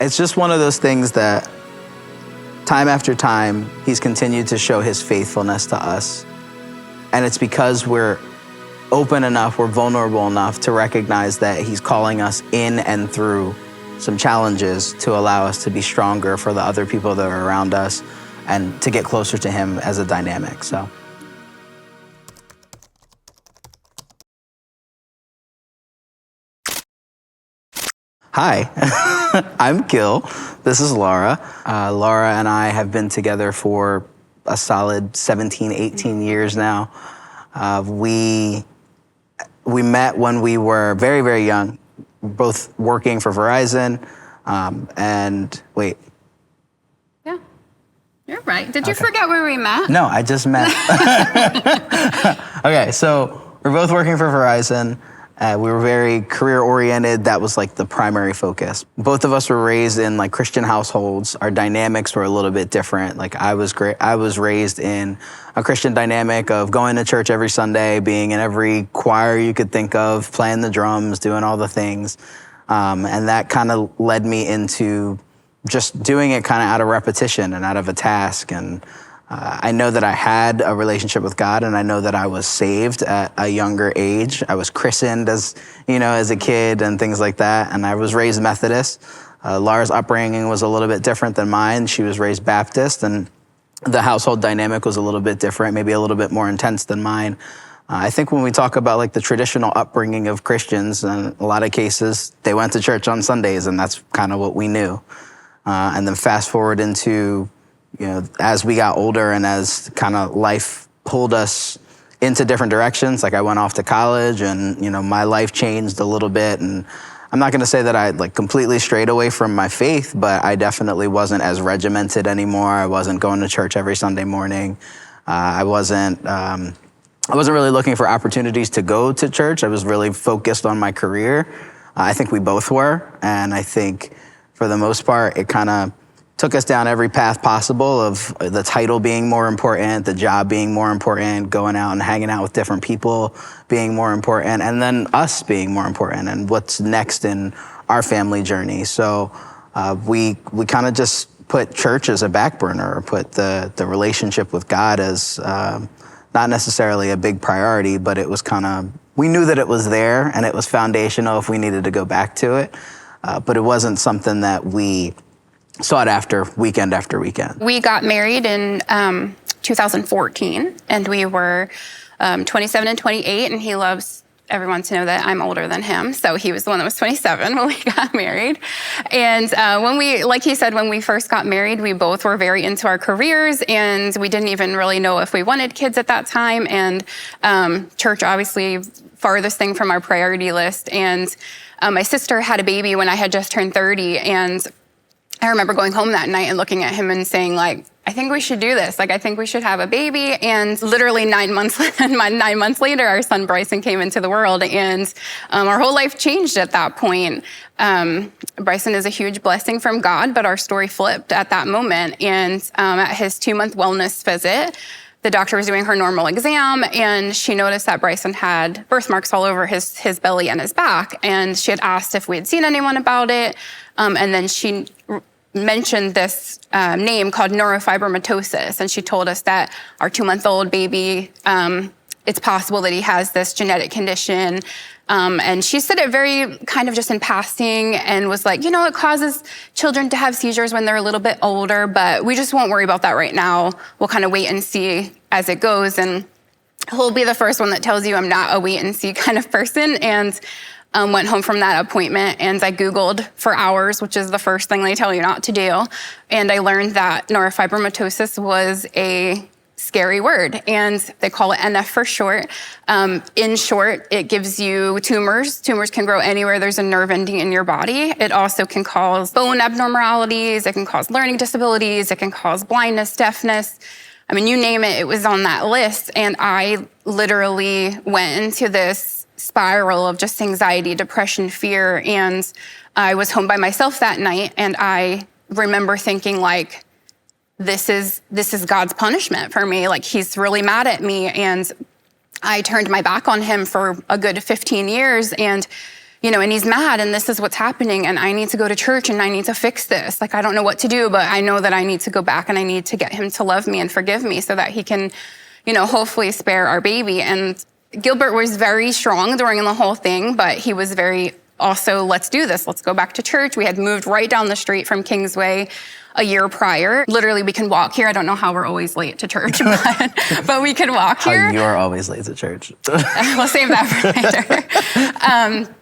it's just one of those things that time after time, he's continued to show his faithfulness to us. And it's because we're open enough, we're vulnerable enough to recognize that he's calling us in and through some challenges to allow us to be stronger for the other people that are around us and to get closer to him as a dynamic, so. Hi, I'm Gil. This is Laura. Laura and I have been together for a solid 17, 18 years now. We met when we were very, very young, both working for Verizon, and wait. Yeah, you're right. Did you forget where we met? No, I just met. Okay, so we're both working for Verizon. We were very career-oriented. That was like the primary focus. Both of us were raised in like Christian households. Our dynamics were a little bit different. Like I was raised in a Christian dynamic of going to church every Sunday, being in every choir you could think of, playing the drums, doing all the things. And that kind of led me into just doing it kind of out of repetition and out of a task. And I know that I had a relationship with God, and I know that I was saved at a younger age. I was christened as a kid and things like that. And I was raised Methodist. Laura's upbringing was a little bit different than mine. She was raised Baptist, and the household dynamic was a little bit different, maybe a little bit more intense than mine. I think when we talk about like the traditional upbringing of Christians, in a lot of cases, they went to church on Sundays, and that's kind of what we knew. And then fast forward into as we got older and as kind of life pulled us into different directions, like I went off to college and, my life changed a little bit. And I'm not going to say that I like completely strayed away from my faith, but I definitely wasn't as regimented anymore. I wasn't going to church every Sunday morning. I wasn't really looking for opportunities to go to church. I was really focused on my career. I think we both were. And I think for the most part, it kind of took us down every path possible of the title being more important, the job being more important, going out and hanging out with different people being more important, and then us being more important and what's next in our family journey. So we kind of just put church as a back burner, or put the relationship with God as not necessarily a big priority, but it was we knew that it was there and it was foundational if we needed to go back to it. But it wasn't something that we sought after weekend after weekend. We got married in 2014, and we were 27 and 28, and he loves everyone to know that I'm older than him. So he was the one that was 27 when we got married. And like he said, when we first got married, we both were very into our careers, and we didn't even really know if we wanted kids at that time. And church, obviously, farthest thing from our priority list. And my sister had a baby when I had just turned 30, and I remember going home that night and looking at him and saying, like, I think we should do this. Like, I think we should have a baby. And literally 9 months later, our son Bryson came into the world, and our whole life changed at that point. Bryson is a huge blessing from God, but our story flipped at that moment. And at his 2-month wellness visit, the doctor was doing her normal exam, and she noticed that Bryson had birthmarks all over his belly and his back. And she had asked if we had seen anyone about it. And then she mentioned this name called neurofibromatosis. And she told us that our 2-month-old baby, it's possible that he has this genetic condition. And she said it very kind of just in passing and was like, it causes children to have seizures when they're a little bit older, but we just won't worry about that right now. We'll kind of wait and see as it goes. And he'll be the first one that tells you I'm not a wait and see kind of person. And went home from that appointment, and I Googled for hours, which is the first thing they tell you not to do. And I learned that neurofibromatosis was a scary word, and they call it NF for short. In short, it gives you tumors. Tumors can grow anywhere there's a nerve ending in your body. It also can cause bone abnormalities. It can cause learning disabilities. It can cause blindness, deafness. I mean, you name it, it was on that list. And I literally went into this spiral of just anxiety, depression, fear. And I was home by myself that night. And I remember thinking, like, this is God's punishment for me. Like, he's really mad at me. And I turned my back on him for a good 15 years. And, and he's mad and this is what's happening and I need to go to church and I need to fix this. Like, I don't know what to do, but I know that I need to go back and I need to get him to love me and forgive me so that he can, hopefully spare our baby. And Gilbert was very strong during the whole thing, but he was very also, let's do this. Let's go back to church. We had moved right down the street from Kingsway a year prior. Literally, we can walk here. I don't know how we're always late to church, but we can walk here. How you're always late to church. We'll save that for later.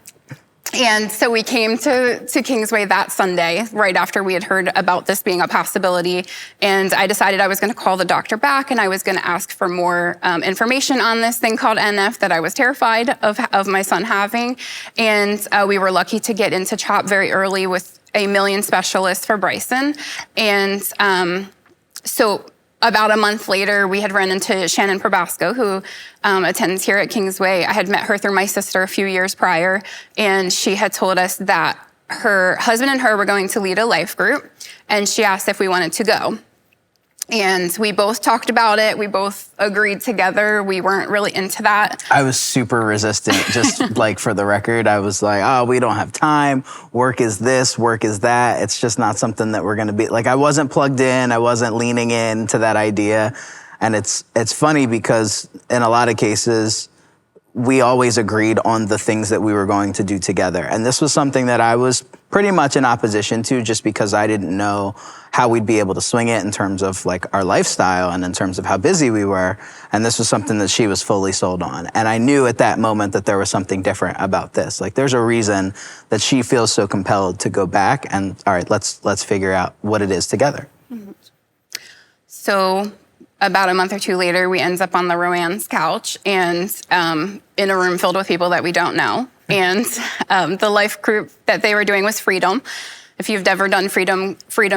And so we came to Kingsway that Sunday, right after we had heard about this being a possibility. And I decided I was going to call the doctor back and I was going to ask for more information on this thing called NF that I was terrified of my son having. And we were lucky to get into CHOP very early with a million specialist for Bryson. And so about a month later, we had run into Shannon Probasco, who attends here at Kingsway. I had met her through my sister a few years prior, and she had told us that her husband and her were going to lead a life group, and she asked if we wanted to go. And we both talked about it. We both agreed together. We weren't really into that. I was super resistant, just like for the record. I was like, oh, we don't have time. Work is this, work is that. It's just not something that we're going to be. Like, I wasn't plugged in. I wasn't leaning into that idea. And it's funny because in a lot of cases, we always agreed on the things that we were going to do together. And this was something that I was pretty much in opposition to just because I didn't know how we'd be able to swing it in terms of like our lifestyle and in terms of how busy we were. And this was something that she was fully sold on. And I knew at that moment that there was something different about this. Like, there's a reason that she feels so compelled to go back and, all right, let's figure out what it is together. Mm-hmm. So about a month or two later, we end up on the Rowan's couch and in a room filled with people that we don't know. And the life group that they were doing was Freedom. If you've ever done Freedom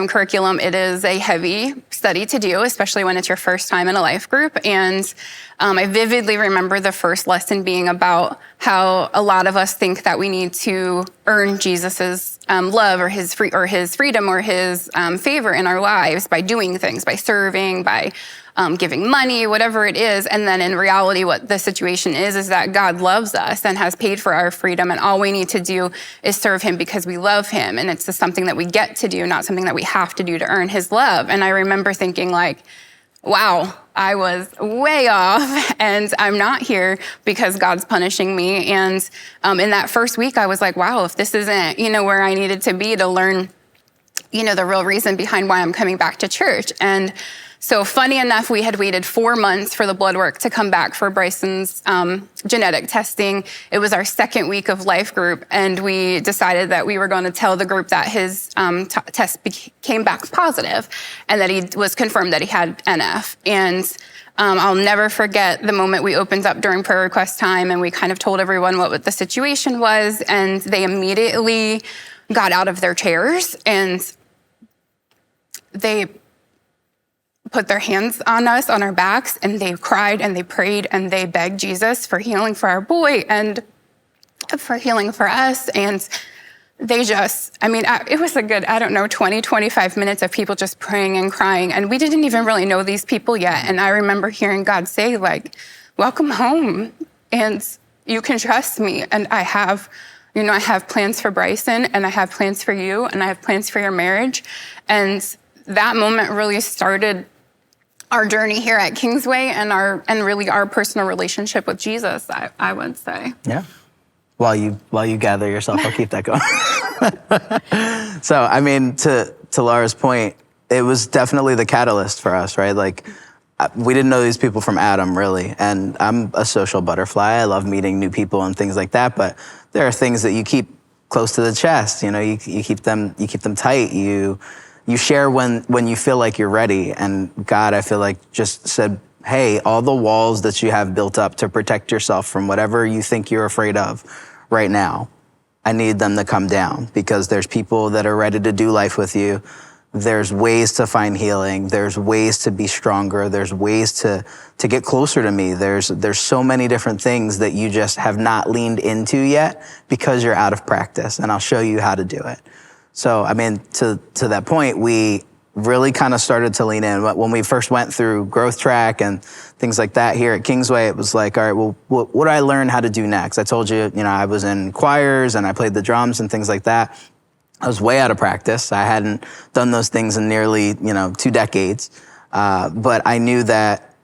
curriculum, it is a heavy study to do, especially when it's your first time in a life group. And I vividly remember the first lesson being about how a lot of us think that we need to earn Jesus's love or his freedom or his favor in our lives by doing things, by serving, by giving money, whatever it is. And then in reality, what the situation is that God loves us and has paid for our freedom. And all we need to do is serve him because we love him. And it's just something that we get to do, not something that we have to do to earn his love. And I remember thinking like, wow, I was way off and I'm not here because God's punishing me. And in that first week, I was like, wow, if this isn't, where I needed to be to learn, the real reason behind why I'm coming back to church. And so funny enough, we had waited 4 months for the blood work to come back for Bryson's genetic testing. It was our second week of life group, and we decided that we were going to tell the group that his test came back positive and that he was confirmed that he had NF. And I'll never forget the moment we opened up during prayer request time and we kind of told everyone what the situation was, and they immediately got out of their chairs and they put their hands on us, on our backs, and they cried and they prayed and they begged Jesus for healing for our boy and for healing for us. And they just, it was a good, 20, 25 minutes of people just praying and crying. And we didn't even really know these people yet. And I remember hearing God say, like, welcome home. And you can trust me. And I have plans for Bryson and I have plans for you and I have plans for your marriage. And that moment really started our journey here at Kingsway and really our personal relationship with Jesus, I would say. Yeah. While you gather yourself, I'll keep that going. So, to Laura's point, it was definitely the catalyst for us, right? Like, we didn't know these people from Adam, really. And I'm a social butterfly. I love meeting new people and things like that. But there are things that you keep close to the chest. You keep them tight. You share when you feel like you're ready. And God, I feel like, just said, hey, all the walls that you have built up to protect yourself from whatever you think you're afraid of right now, I need them to come down, because there's people that are ready to do life with you. There's ways to find healing. There's ways to be stronger. There's ways to get closer to me. There's so many different things that you just have not leaned into yet because you're out of practice. And I'll show you how to do it. So, to that point, we really kind of started to lean in. When we first went through growth track and things like that here at Kingsway, it was like, all right, well, what do I learn how to do next? I told you, I was in choirs and I played the drums and things like that. I was way out of practice. I hadn't done those things in nearly, 2 decades. But I knew that,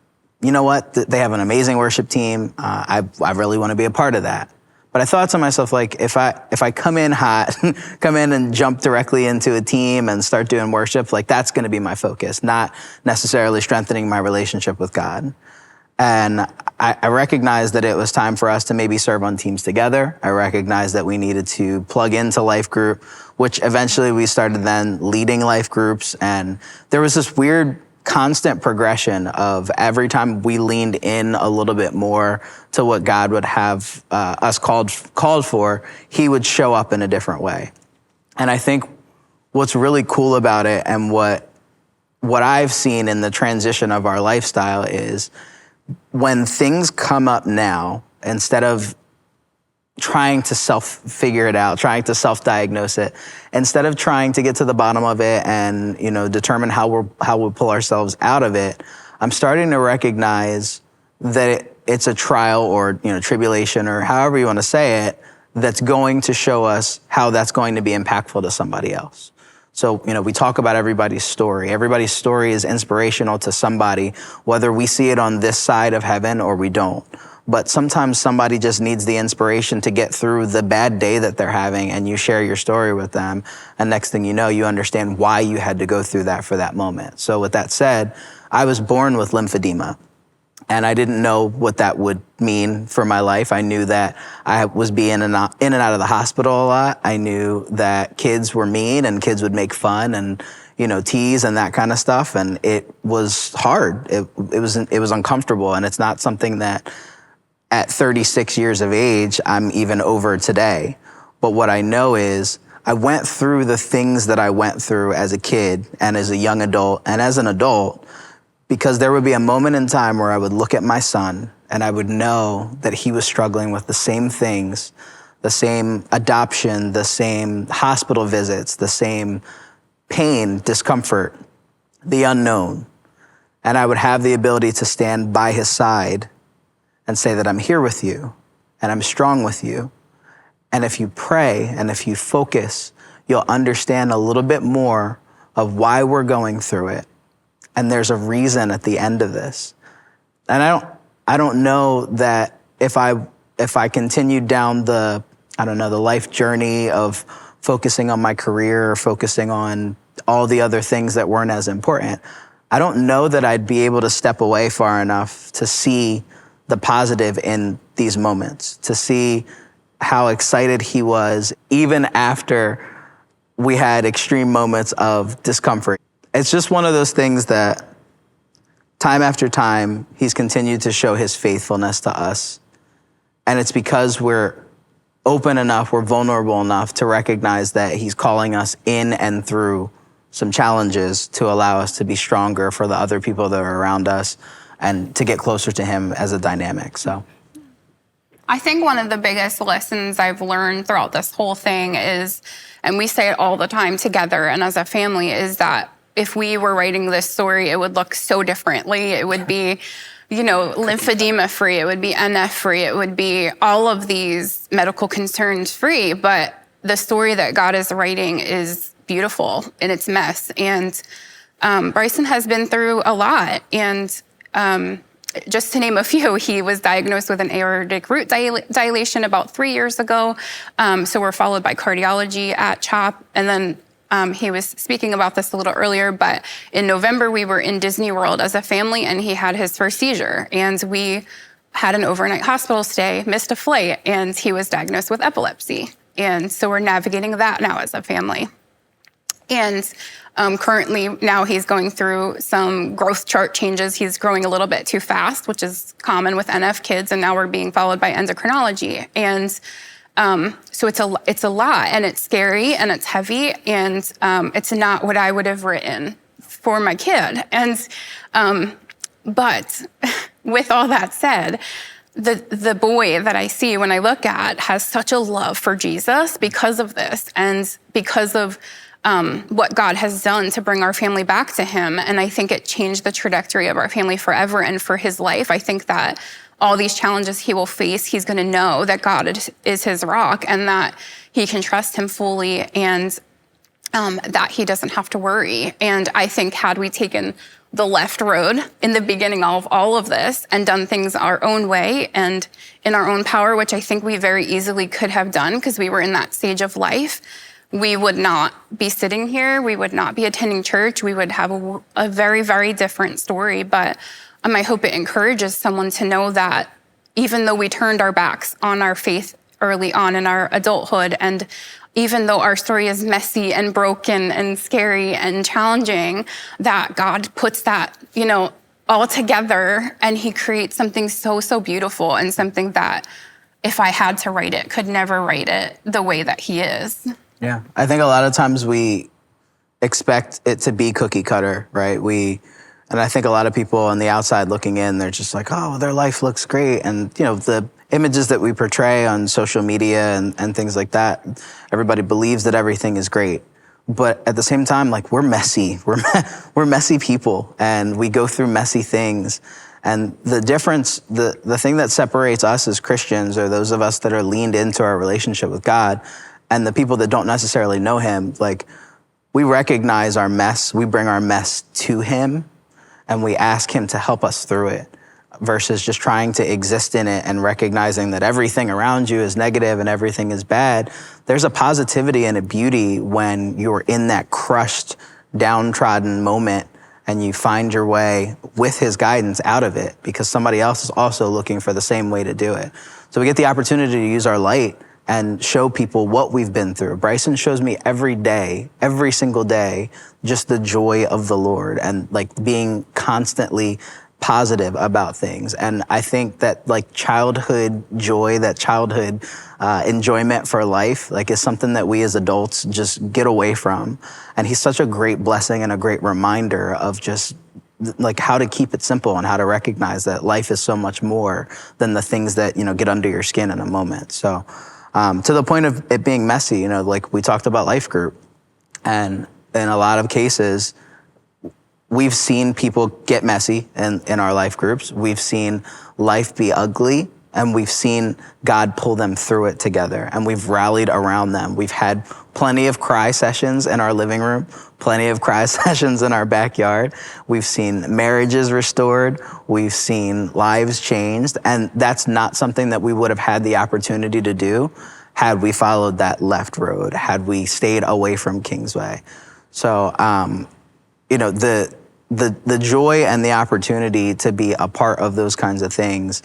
they have an amazing worship team. I really want to be a part of that. But I thought to myself, like, if I come in hot, come in and jump directly into a team and start doing worship, like that's going to be my focus, not necessarily strengthening my relationship with God. And I recognized that it was time for us to maybe serve on teams together. I recognized that we needed to plug into life group, which eventually we started then leading life groups. And there was this weird constant progression of every time we leaned in a little bit more to what God would have us called for, he would show up in a different way. And I think what's really cool about it and what I've seen in the transition of our lifestyle is when things come up now, instead of trying to self-figure it out, trying to self-diagnose it, instead of trying to get to the bottom of it and, determine how we'll pull ourselves out of it, I'm starting to recognize that it's a trial or, tribulation or however you want to say it, that's going to show us how that's going to be impactful to somebody else. So, we talk about everybody's story. Everybody's story is inspirational to somebody, whether we see it on this side of heaven or we don't. But sometimes somebody just needs the inspiration to get through the bad day that they're having, and you share your story with them. And next thing you know, you understand why you had to go through that for that moment. So with that said, I was born with lymphedema. And I didn't know what that would mean for my life. I knew that I was being in and out of the hospital a lot. I knew that kids were mean and kids would make fun and, tease and that kind of stuff. And it was hard. It was uncomfortable. And it's not something that at 36 years of age, I'm even over today. But what I know is I went through the things that I went through as a kid and as a young adult and as an adult, because there would be a moment in time where I would look at my son and I would know that he was struggling with the same things, the same adoption, the same hospital visits, the same pain, discomfort, the unknown. And I would have the ability to stand by his side and say that I'm here with you and I'm strong with you. And if you pray and if you focus, you'll understand a little bit more of why we're going through it. And there's a reason at the end of this. And I don't know that if I continued down the life journey of focusing on my career or focusing on all the other things that weren't as important, I don't know that I'd be able to step away far enough to see the positive in these moments, to see how excited he was even after we had extreme moments of discomfort. It's just one of those things that time after time, he's continued to show his faithfulness to us. And it's because we're open enough, we're vulnerable enough to recognize that he's calling us in and through some challenges to allow us to be stronger for the other people that are around us and to get closer to him as a dynamic. So I think one of the biggest lessons I've learned throughout this whole thing is, and we say it all the time together and as a family, is that if we were writing this story, it would look so differently. It would be, lymphedema free. It would be NF free. It would be all of these medical concerns free. But the story that God is writing is beautiful in its mess. And Bryson has been through a lot. And just to name a few, he was diagnosed with an aortic root dilation about 3 years ago. So we're followed by cardiology at CHOP. And then he was speaking about this a little earlier, but in November, we were in Disney World as a family, and he had his first seizure. And we had an overnight hospital stay, missed a flight, and he was diagnosed with epilepsy. And so we're navigating that now as a family. And currently, now he's going through some growth chart changes. He's growing a little bit too fast, which is common with NF kids, and now we're being followed by endocrinology. And so it's a lot, and it's scary, and it's heavy, and it's not what I would have written for my kid. And but with all that said, the boy that I see when I look at has such a love for Jesus because of this, and because of what God has done to bring our family back to him. And I think it changed the trajectory of our family forever and for his life. I think that all these challenges he will face, he's going to know that God is his rock and that he can trust him fully, and that he doesn't have to worry. And I think had we taken the left road in the beginning of all of this and done things our own way and in our own power, which I think we very easily could have done because we were in that stage of life, we would not be sitting here. We would not be attending church. We would have a very, very different story. But I hope it encourages someone to know that even though we turned our backs on our faith early on in our adulthood, and even though our story is messy and broken and scary and challenging, that God puts that, all together, and he creates something so, so beautiful, and something that if I had to write it, could never write it the way that he is. Yeah, I think a lot of times we expect it to be cookie cutter, right? And I think a lot of people on the outside looking in, they're just like, oh, their life looks great. And, the images that we portray on social media and things like that, everybody believes that everything is great. But at the same time, we're messy. We're messy people, and we go through messy things. And the difference, the thing that separates us as Christians, or those of us that are leaned into our relationship with God, and the people that don't necessarily know him, we recognize our mess, we bring our mess to him, and we ask him to help us through it, versus just trying to exist in it and recognizing that everything around you is negative and everything is bad. There's a positivity and a beauty when you're in that crushed, downtrodden moment and you find your way with his guidance out of it, because somebody else is also looking for the same way to do it. So we get the opportunity to use our light and show people what we've been through. Bryson shows me every day, every single day, just the joy of the Lord and being constantly positive about things. And I think that childhood joy, that childhood enjoyment for life, is something that we as adults just get away from. And he's such a great blessing and a great reminder of just how to keep it simple and how to recognize that life is so much more than the things that, get under your skin in a moment. So to the point of it being messy, we talked about life group, and in a lot of cases, we've seen people get messy in our life groups. We've seen life be ugly, and we've seen God pull them through it together, and we've rallied around them. We've had plenty of cry sessions in our living room, plenty of cry sessions in our backyard. We've seen marriages restored. We've seen lives changed, and that's not something that we would have had the opportunity to do had we followed that left road, had we stayed away from Kingsway. So, the joy and the opportunity to be a part of those kinds of things,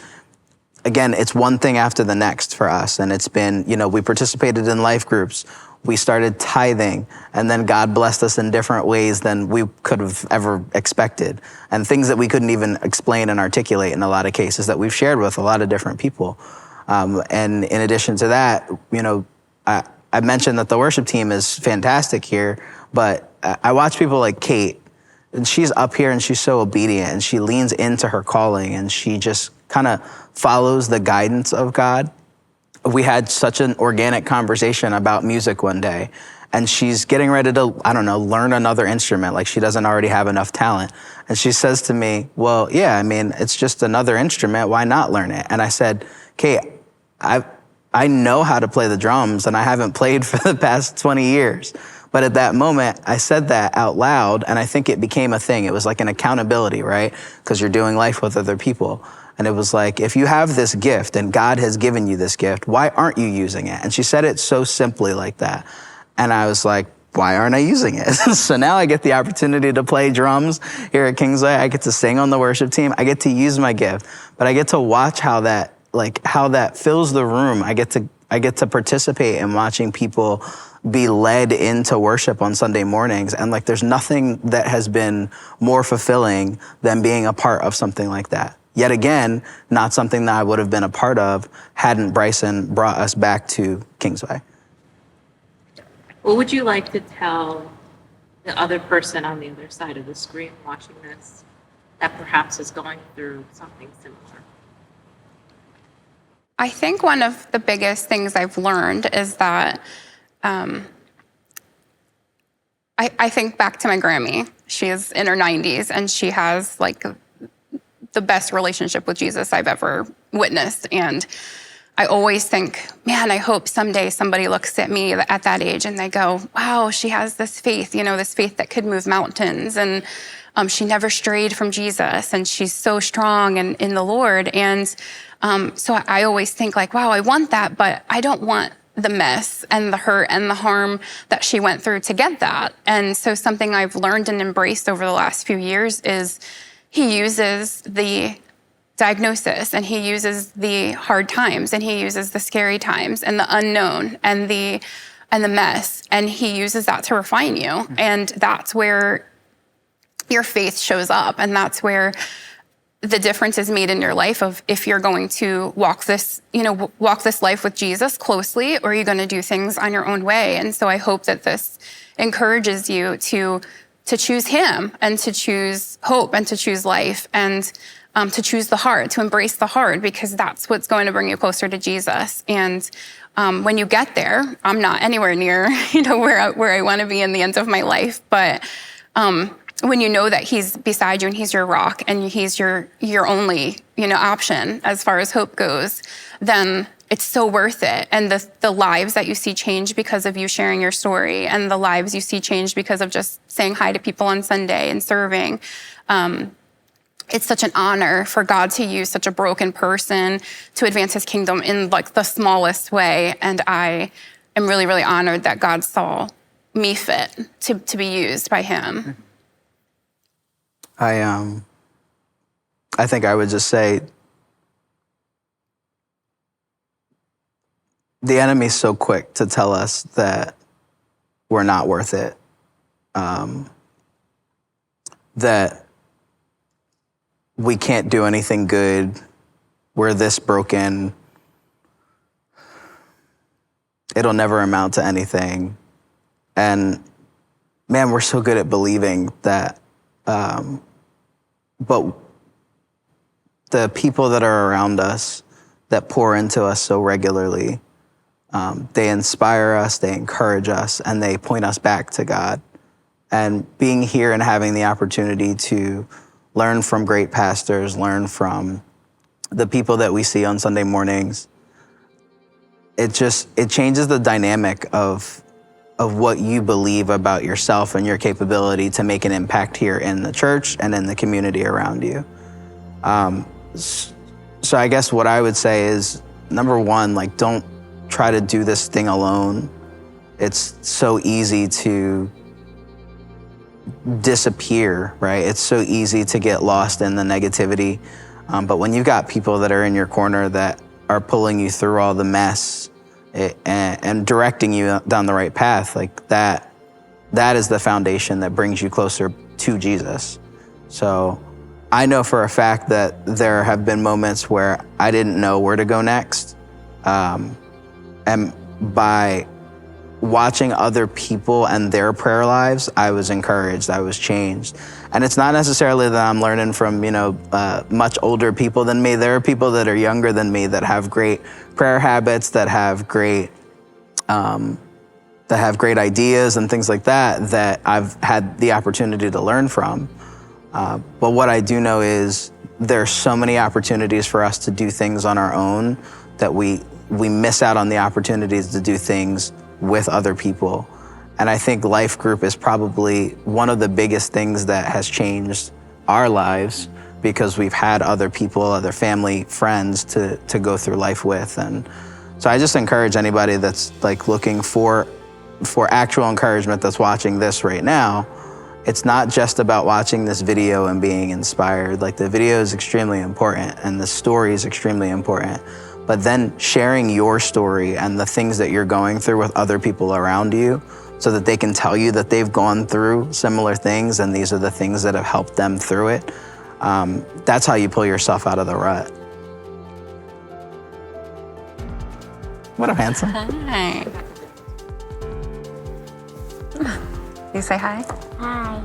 again, it's one thing after the next for us. And it's been, we participated in life groups. We started tithing, and then God blessed us in different ways than we could have ever expected, and things that we couldn't even explain and articulate in a lot of cases that we've shared with a lot of different people. And in addition to that, I mentioned that the worship team is fantastic here, but I watch people like Kate, and she's up here and she's so obedient, and she leans into her calling, and she just kind of follows the guidance of God. We had such an organic conversation about music one day, and she's getting ready to, learn another instrument. She doesn't already have enough talent. And she says to me, well, yeah, it's just another instrument. Why not learn it? And I said, Kate, I know how to play the drums, and I haven't played for the past 20 years. But at that moment, I said that out loud, and I think it became a thing. It was like an accountability, right? Because you're doing life with other people. And it was like, if you have this gift and God has given you this gift, why aren't you using it? And she said it so simply like that. And I was like, why aren't I using it? So now I get the opportunity to play drums here at Kingsway. I get to sing on the worship team. I get to use my gift, but I get to watch how that fills the room. I get to participate in watching people be led into worship on Sunday mornings. And there's nothing that has been more fulfilling than being a part of something like that. Yet again, not something that I would have been a part of hadn't Bryson brought us back to Kingsway. What would you like to tell the other person on the other side of the screen watching this that perhaps is going through something similar? I think one of the biggest things I've learned is that I think back to my Grammy. She is in her 90s, and she has like the best relationship with Jesus I've ever witnessed. And I always think, man, I hope someday somebody looks at me at that age and they go, wow, she has this faith, this faith that could move mountains. And she never strayed from Jesus, and she's so strong in the Lord. And so I always think like, wow, I want that, but I don't want the mess and the hurt and the harm that she went through to get that. And so something I've learned and embraced over the last few years is he uses the diagnosis, and he uses the hard times, and he uses the scary times and the unknown and the mess, and he uses that to refine you. And that's where your faith shows up, and that's where the difference is made in your life of if you're going to walk this life with Jesus closely, or you're going to do things on your own way. And so I hope that this encourages you to choose him, and to choose hope, and to choose life, and to choose the hard, to embrace the hard, because that's what's going to bring you closer to Jesus. And when you get there, I'm not anywhere near, where I want to be in the end of my life. But when you know that he's beside you, and he's your rock, and he's your only, option as far as hope goes, then it's so worth it. And the lives that you see change because of you sharing your story, and the lives you see change because of just saying hi to people on Sunday and serving. It's such an honor for God to use such a broken person to advance his kingdom in like the smallest way. And I am really, really honored that God saw me fit to be used by him. I think I would just say the enemy's so quick to tell us that we're not worth it, that we can't do anything good, we're this broken, it'll never amount to anything. And man, we're so good at believing that, but the people that are around us that pour into us so regularly, they inspire us, they encourage us, and they point us back to God. And being here and having the opportunity to learn from great pastors, learn from the people that we see on Sunday mornings, it changes the dynamic of what you believe about yourself and your capability to make an impact here in the church and in the community around you. So I guess what I would say is, number one, like, don't try to do this thing alone. It's so easy to disappear, right? It's so easy to get lost in the negativity. But when you've got people that are in your corner that are pulling you through all the mess and directing you down the right path, like that is the foundation that brings you closer to Jesus. So I know for a fact that there have been moments where I didn't know where to go next. And by watching other people and their prayer lives, I was encouraged, I was changed. And it's not necessarily that I'm learning from, much older people than me. There are people that are younger than me that have great prayer habits, that have great ideas and things like that I've had the opportunity to learn from. But what I do know is there's so many opportunities for us to do things on our own that we miss out on the opportunities to do things with other people. And I think life group is probably one of the biggest things that has changed our lives, because we've had other people, other family, friends to go through life with. And so I just encourage anybody that's like looking for actual encouragement, that's watching this right now. It's not just about watching this video and being inspired. Like, the video is extremely important and the story is extremely important. But then sharing your story and the things that you're going through with other people around you, so that they can tell you that they've gone through similar things and these are the things that have helped them through it. That's how you pull yourself out of the rut. What up, handsome? Hi. You say hi? Hi.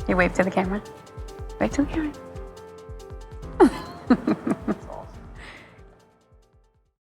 You wave to the camera. Wave to the camera.